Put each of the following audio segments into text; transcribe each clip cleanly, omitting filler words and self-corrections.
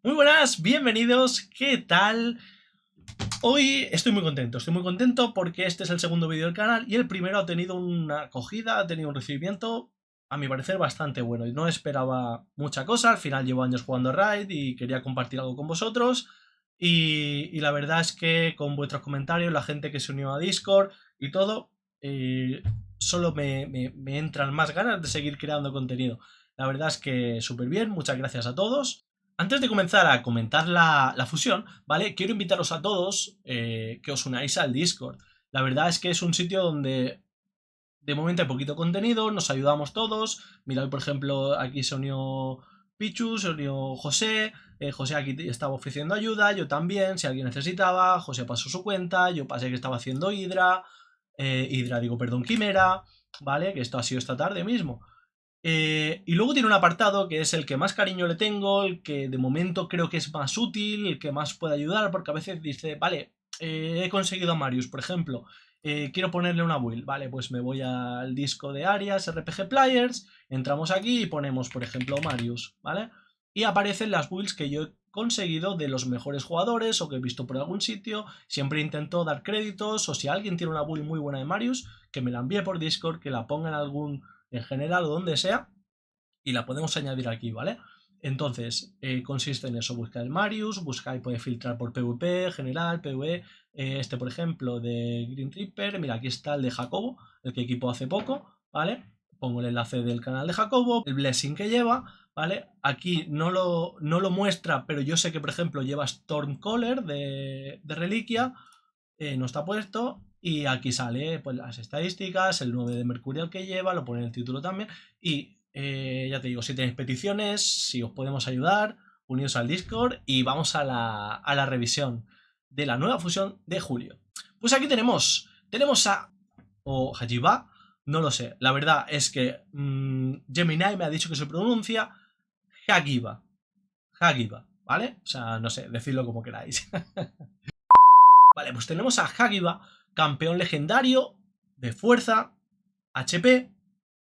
Muy buenas, bienvenidos, ¿qué tal? Hoy estoy muy contento porque este es el segundo vídeo del canal y el primero ha tenido una acogida, ha tenido un recibimiento, a mi parecer, bastante bueno. Y no esperaba mucha cosa, al final llevo años jugando a Raid y quería compartir algo con vosotros. Y la verdad es que con vuestros comentarios, la gente que se unió a Discord y todo, eh, solo me entran más ganas de seguir creando contenido. La verdad es que súper bien, muchas gracias a todos. Antes de comenzar a comentar la fusión, ¿vale? Quiero invitaros a todos que os unáis al Discord. La verdad es que es un sitio donde de momento hay poquito contenido, nos ayudamos todos. Mirad, por ejemplo, aquí se unió Pichu, se unió José. José aquí estaba ofreciendo ayuda, yo también, si alguien necesitaba. José pasó su cuenta, yo pasé que estaba haciendo Hydra. Perdón, Quimera, ¿vale? Que esto ha sido esta tarde mismo. Y luego tiene un apartado que es el que más cariño le tengo, el que de momento creo que es más útil, el que más puede ayudar, porque a veces dice, vale, he conseguido a Marius, por ejemplo, quiero ponerle una build, vale, pues me voy al disco de Arias, RPG Players, entramos aquí y ponemos, por ejemplo, Marius, ¿vale? Y aparecen las builds que yo he conseguido de los mejores jugadores o que he visto por algún sitio. Siempre intento dar créditos, o si alguien tiene una build muy buena de Marius, que me la envíe por Discord, que la ponga en algún, en general o donde sea, y la podemos añadir aquí, ¿vale? Entonces, consiste en eso, buscar el Marius, buscar y puede filtrar por PvP, general, PvE, este por ejemplo de Green Reaper, mira aquí está el de Jacobo, el que equipo hace poco, ¿vale? Pongo el enlace del canal de Jacobo, el blessing que lleva, ¿vale? Aquí no lo muestra, pero yo sé que por ejemplo lleva Stormcaller de reliquia, no está puesto, y aquí sale pues las estadísticas, el 9 de Mercurial que lleva, lo pone en el título también, y ya te digo, si tenéis peticiones, si os podemos ayudar, unidos al Discord y vamos a la revisión de la nueva fusión de julio. Pues aquí tenemos a, o Hajiba, no lo sé, la verdad es que Gemini me ha dicho que se pronuncia Hagiba, Hagiba, ¿vale? O sea, no sé, decidlo como queráis. Vale, pues tenemos a Hagiba, campeón legendario de fuerza, HP,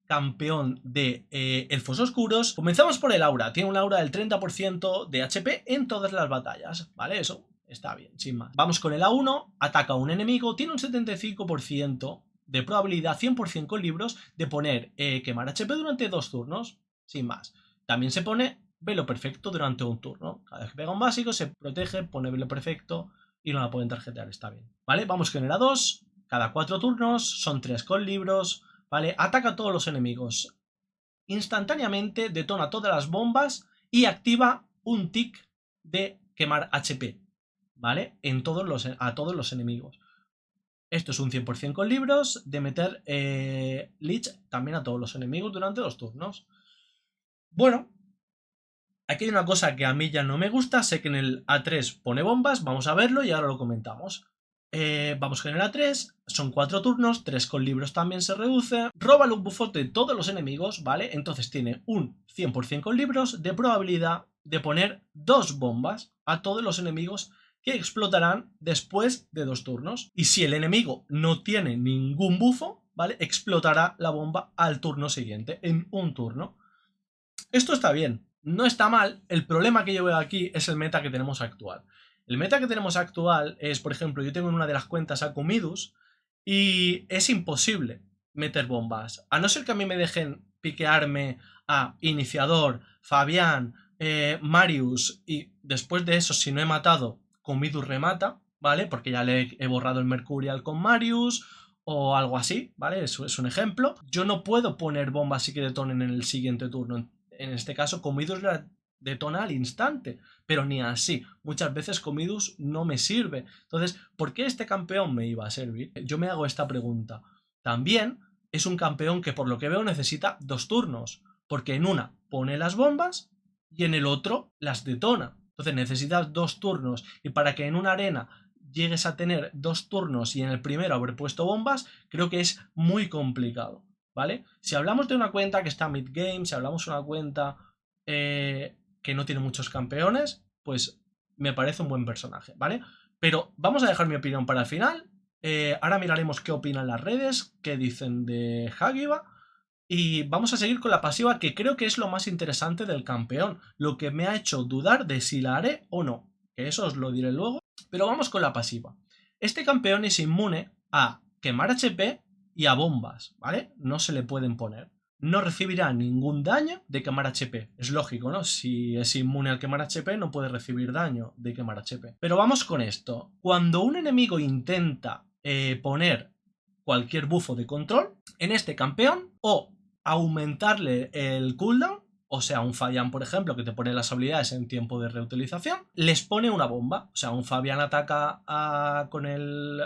campeón de elfos oscuros. Comenzamos por el aura. Tiene un aura del 30% de HP en todas las batallas. ¿Vale? Eso está bien, sin más. Vamos con el A1. Ataca a un enemigo. Tiene un 75% de probabilidad, 100% con libros, de poner quemar HP durante 2 turnos. Sin más. También se pone velo perfecto durante un turno. Cada vez que pega un básico se protege, pone velo perfecto y no la pueden tarjetear. Está bien. ¿Vale? Vamos con el A2. Cada 4 turnos. Son 3 con libros. ¿Vale? Ataca a todos los enemigos. Instantáneamente detona todas las bombas y activa un tic de quemar HP, ¿vale? A todos los enemigos. Esto es un 100% con libros de meter Lich también a todos los enemigos durante 2 turnos. Bueno, aquí hay una cosa que a mí ya no me gusta. Sé que en el A3 pone bombas, vamos a verlo y ahora lo comentamos. Vamos con el A3, son 4 turnos, 3 con libros también se reduce. Roba los buffos de todos los enemigos, ¿vale? Entonces tiene un 100% con libros de probabilidad de poner 2 bombas a todos los enemigos que explotarán después de 2 turnos. Y si el enemigo no tiene ningún bufo, ¿vale? Explotará la bomba al turno siguiente, en un turno. Esto está bien, no está mal. El problema que yo veo aquí es el meta que tenemos actual. El meta que tenemos actual es, por ejemplo, yo tengo en una de las cuentas a Comidus y es imposible meter bombas. A no ser que a mí me dejen piquearme a Iniciador, Fabián, Marius, y después de eso, si no he matado, Comidus remata, ¿vale? Porque ya le he borrado el Mercurial con Marius o algo así, ¿vale? Eso es un ejemplo. Yo no puedo poner bombas y que detonen en el siguiente turno. En este caso, Comidus la detona al instante, pero ni así. Muchas veces Comidus no me sirve. Entonces, ¿por qué este campeón me iba a servir? Yo me hago esta pregunta. También es un campeón que por lo que veo necesita 2 turnos, porque en una pone las bombas y en el otro las detona. Entonces necesitas 2 turnos y para que en una arena llegues a tener 2 turnos y en el primero haber puesto bombas, creo que es muy complicado. ¿Vale? Si hablamos de una cuenta que está mid-game, si hablamos de una cuenta que no tiene muchos campeones, pues me parece un buen personaje, ¿vale? Pero vamos a dejar mi opinión para el final. Ahora miraremos qué opinan las redes, qué dicen de Hagiba. Y vamos a seguir con la pasiva, que creo que es lo más interesante del campeón, lo que me ha hecho dudar de si la haré o no, que eso os lo diré luego. Pero vamos con la pasiva. Este campeón es inmune a quemar HP y a bombas, ¿vale? No se le pueden poner. No recibirá ningún daño de quemar HP. Es lógico, ¿no? Si es inmune al quemar HP, no puede recibir daño de quemar HP. Pero vamos con esto. Cuando un enemigo intenta poner cualquier bufo de control en este campeón, o aumentarle el cooldown, o sea, un Fabián, por ejemplo, que te pone las habilidades en tiempo de reutilización, les pone una bomba. O sea, un Fabián ataca con el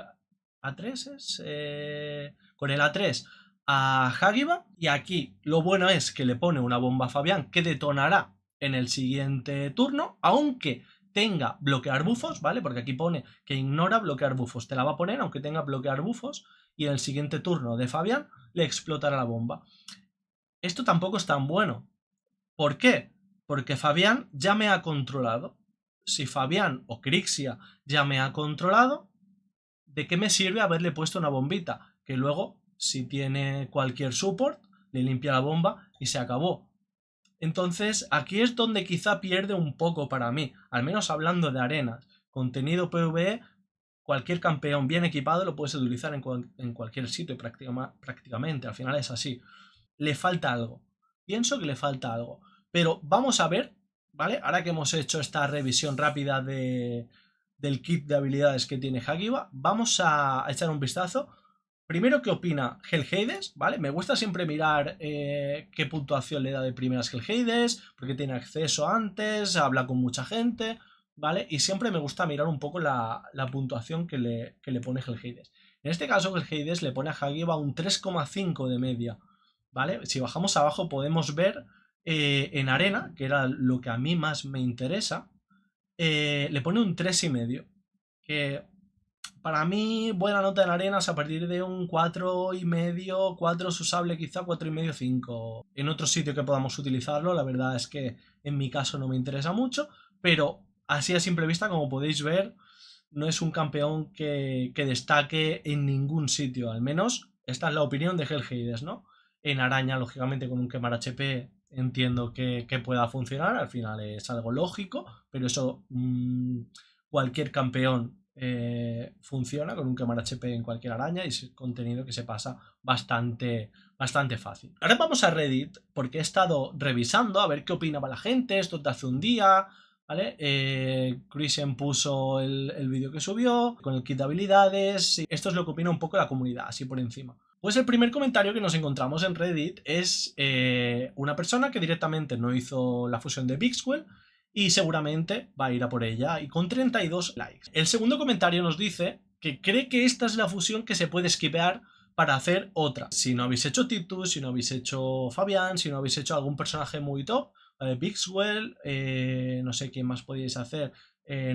A3, con el A3 a Hagiba, y aquí lo bueno es que le pone una bomba a Fabián que detonará en el siguiente turno, aunque tenga bloquear bufos, ¿vale? Porque aquí pone que ignora bloquear bufos. Te la va a poner aunque tenga bloquear bufos, y en el siguiente turno de Fabián le explotará la bomba. Esto tampoco es tan bueno. ¿Por qué? Porque Fabián ya me ha controlado. Si Fabián o Crixia ya me ha controlado, ¿de qué me sirve haberle puesto una bombita? Que luego, si tiene cualquier support, le limpia la bomba y se acabó. Entonces, aquí es donde quizá pierde un poco para mí, al menos hablando de arenas. Contenido PvE, cualquier campeón bien equipado lo puedes utilizar en cualquier sitio prácticamente, al final es así. Le falta algo. Pienso que le falta algo. Pero vamos a ver, ¿vale? Ahora que hemos hecho esta revisión rápida del kit de habilidades que tiene Hagiba, vamos a echar un vistazo. Primero, ¿qué opina Hellhades? ¿Vale? Me gusta siempre mirar qué puntuación le da de primeras Hellhades, porque tiene acceso antes, habla con mucha gente, ¿vale? Y siempre me gusta mirar un poco la puntuación que le pone Hellhades. En este caso, Hellhades le pone a Hagiba un 3,5 de media, ¿vale? Si bajamos abajo podemos ver en arena, que era lo que a mí más me interesa, le pone un 3,5, que para mí buena nota en arenas a partir de un 4,5, 4 es usable quizá, 4,5, 5. En otro sitio que podamos utilizarlo, la verdad es que en mi caso no me interesa mucho, pero así a simple vista, como podéis ver, no es un campeón que destaque en ningún sitio, al menos esta es la opinión de Hellhades, ¿no? En araña, lógicamente, con un quemar HP entiendo que pueda funcionar, al final es algo lógico, pero eso cualquier campeón funciona con un quemar HP en cualquier araña y es contenido que se pasa bastante fácil. Ahora vamos a Reddit porque he estado revisando a ver qué opinaba la gente, esto de hace un día, ¿vale? Christian puso el vídeo que subió con el kit de habilidades, y esto es lo que opina un poco la comunidad, así por encima. Pues el primer comentario que nos encontramos en Reddit es una persona que directamente no hizo la fusión de Bixwell y seguramente va a ir a por ella, y con 32 likes. El segundo comentario nos dice que cree que esta es la fusión que se puede skipear para hacer otra. Si no habéis hecho Titus, si no habéis hecho Fabián, si no habéis hecho algún personaje muy top, Bixwell, no sé quién más podéis hacer,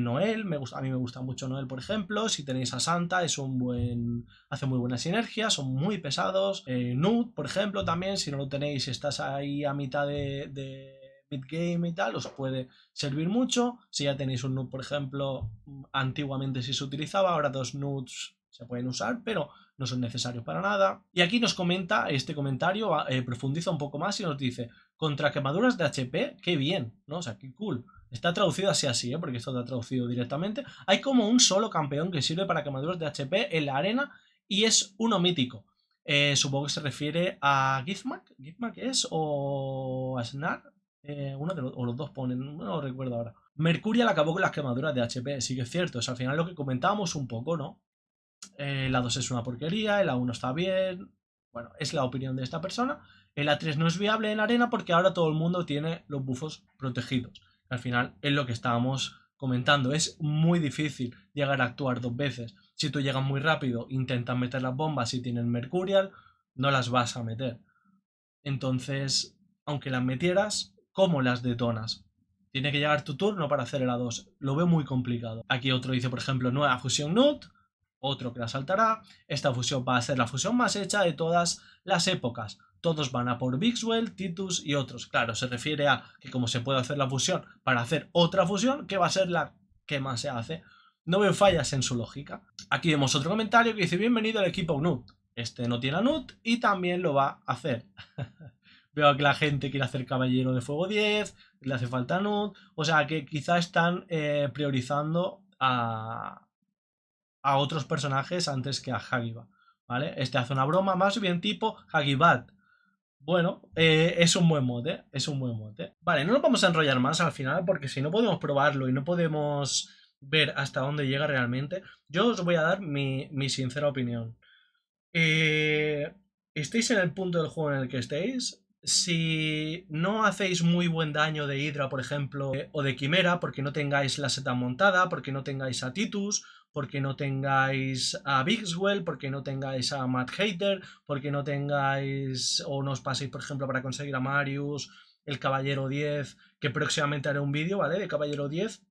Noel, a mí me gusta mucho Noel, por ejemplo. Si tenéis a Santa, hace muy buena sinergia, son muy pesados. Nude, por ejemplo, también, si no lo tenéis, si estás ahí a mitad de mid-game y tal, os puede servir mucho. Si ya tenéis un nude, por ejemplo, antiguamente sí se utilizaba, ahora 2 nudes se pueden usar, pero no son necesarios para nada. Y aquí nos comenta este comentario, profundiza un poco más y nos dice: contra quemaduras de HP, qué bien, ¿no? O sea, qué cool. Está traducido así, porque esto está traducido directamente. Hay como un solo campeón que sirve para quemaduras de HP en la arena y es uno mítico. Supongo que se refiere a Gizmak es, o a Snar. O los dos ponen, no lo recuerdo ahora. Mercurial acabó con las quemaduras de HP, sí que es cierto. O sea, al final lo que comentábamos un poco, ¿no? El A2 es una porquería, el A1 está bien. Bueno, es la opinión de esta persona. El A3 no es viable en arena porque ahora todo el mundo tiene los bufos protegidos. Al final es lo que estábamos comentando. Es muy difícil llegar a actuar dos veces. Si tú llegas muy rápido, intentas meter las bombas y tienen Mercurial, no las vas a meter. Entonces, aunque las metieras, ¿cómo las detonas? Tiene que llegar tu turno para hacer el A2. Lo veo muy complicado. Aquí otro dice, por ejemplo, nueva fusión Nude. Otro que la saltará. Esta fusión va a ser la fusión más hecha de todas las épocas. Todos van a por Bixwell, Titus y otros. Claro, se refiere a que como se puede hacer la fusión para hacer otra fusión, que va a ser la que más se hace. No veo fallas en su lógica. Aquí vemos otro comentario que dice: bienvenido al equipo Nude. Este no tiene a Nut y también lo va a hacer. Veo que la gente quiere hacer Caballero de Fuego 10, le hace falta Nut, o sea que quizá están priorizando a otros personajes antes que a Hagibat, ¿vale? Este hace una broma más bien tipo Hagibat. Bueno, es un buen mote, es un buen mote. Vale, no nos vamos a enrollar más al final porque si no podemos probarlo y no podemos ver hasta dónde llega realmente, yo os voy a dar mi sincera opinión. Estéis en el punto del juego en el que estéis. Si no hacéis muy buen daño de Hydra, por ejemplo, o de Quimera, porque no tengáis la seta montada, porque no tengáis a Titus, porque no tengáis a Biggswell, porque no tengáis a Mad Hater, porque no tengáis o no os paséis, por ejemplo, para conseguir a Marius, el Caballero 10, que próximamente haré un vídeo, ¿vale? De Caballero 10,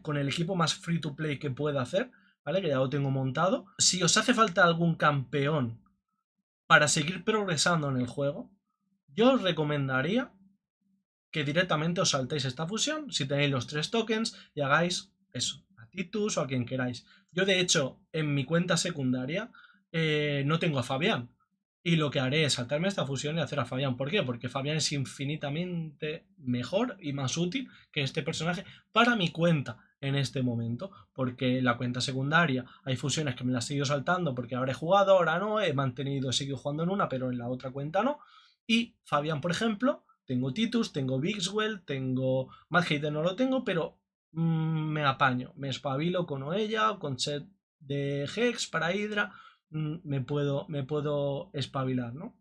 con el equipo más free to play que pueda hacer, ¿vale? Que ya lo tengo montado. Si os hace falta algún campeón para seguir progresando en el juego, yo os recomendaría que directamente os saltéis esta fusión, si tenéis los 3 tokens, y hagáis eso, a Titus o a quien queráis. Yo de hecho, en mi cuenta secundaria, no tengo a Fabián. Y lo que haré es saltarme esta fusión y hacer a Fabián. ¿Por qué? Porque Fabián es infinitamente mejor y más útil que este personaje para mi cuenta en este momento. Porque en la cuenta secundaria hay fusiones que me las he ido saltando porque ahora he jugado, ahora no, he seguido jugando en una, pero en la otra cuenta no. Y Fabián, por ejemplo, tengo Titus, tengo Biggswell, tengo Mad Hater, no lo tengo, pero me apaño, me espabilo con Oella, con set de Hex para Hydra, me puedo espabilar, ¿no?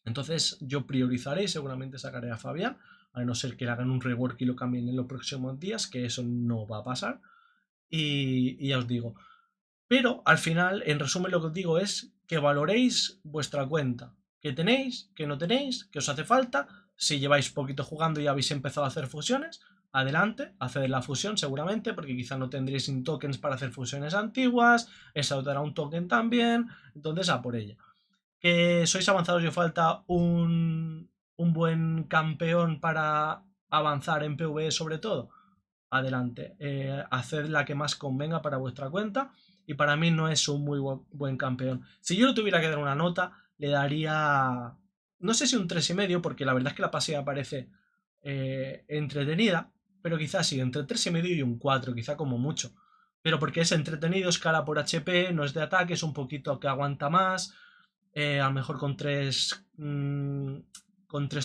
Entonces yo priorizaré y seguramente sacaré a Fabián, a no ser que le hagan un rework y lo cambien en los próximos días, que eso no va a pasar. Y ya os digo. Pero al final, en resumen, lo que os digo es que valoréis vuestra cuenta. ¿Qué tenéis? ¿Qué no tenéis? ¿Qué os hace falta? Si lleváis poquito jugando y habéis empezado a hacer fusiones, adelante, haced la fusión seguramente, porque quizá no tendréis tokens para hacer fusiones antiguas, esa os dará un token también, entonces a por ella. Que sois avanzados y os falta un buen campeón para avanzar en PvE sobre todo, adelante, haced la que más convenga para vuestra cuenta y para mí no es un muy buen campeón. Si yo le tuviera que dar una nota, le daría, no sé si un 3,5, porque la verdad es que la pasea parece entretenida, pero quizás sí, entre 3,5 y un 4, quizá como mucho. Pero porque es entretenido, escala por HP, no es de ataque, es un poquito que aguanta más. A lo mejor con 3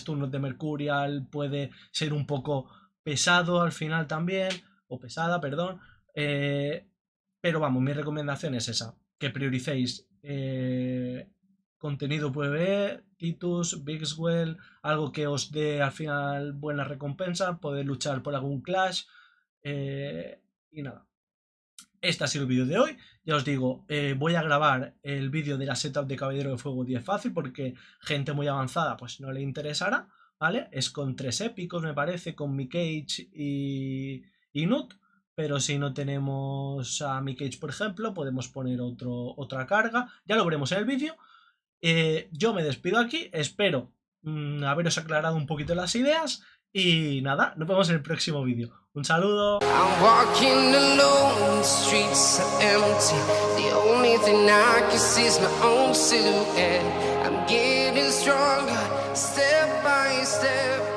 turnos de Mercurial puede ser un poco pesado al final también, o pesada, perdón. Pero vamos, mi recomendación es esa, que prioricéis contenido PvE, Titus, Biggswell, algo que os dé al final buena recompensa, poder luchar por algún clash y nada. Este ha sido el vídeo de hoy. Ya os digo, voy a grabar el vídeo de la setup de Caballero de Fuego 10 fácil porque gente muy avanzada pues no le interesará, ¿vale? Es con 3 épicos me parece, con Micage y Nut, pero si no tenemos a Micage por ejemplo podemos poner otra carga, ya lo veremos en el vídeo. Yo me despido aquí, espero haberos aclarado un poquito las ideas y nada, nos vemos en el próximo vídeo. Un saludo. I'm walking alone, the streets are empty. The only thing I can see is my own silhouette. I'm getting stronger, step by step.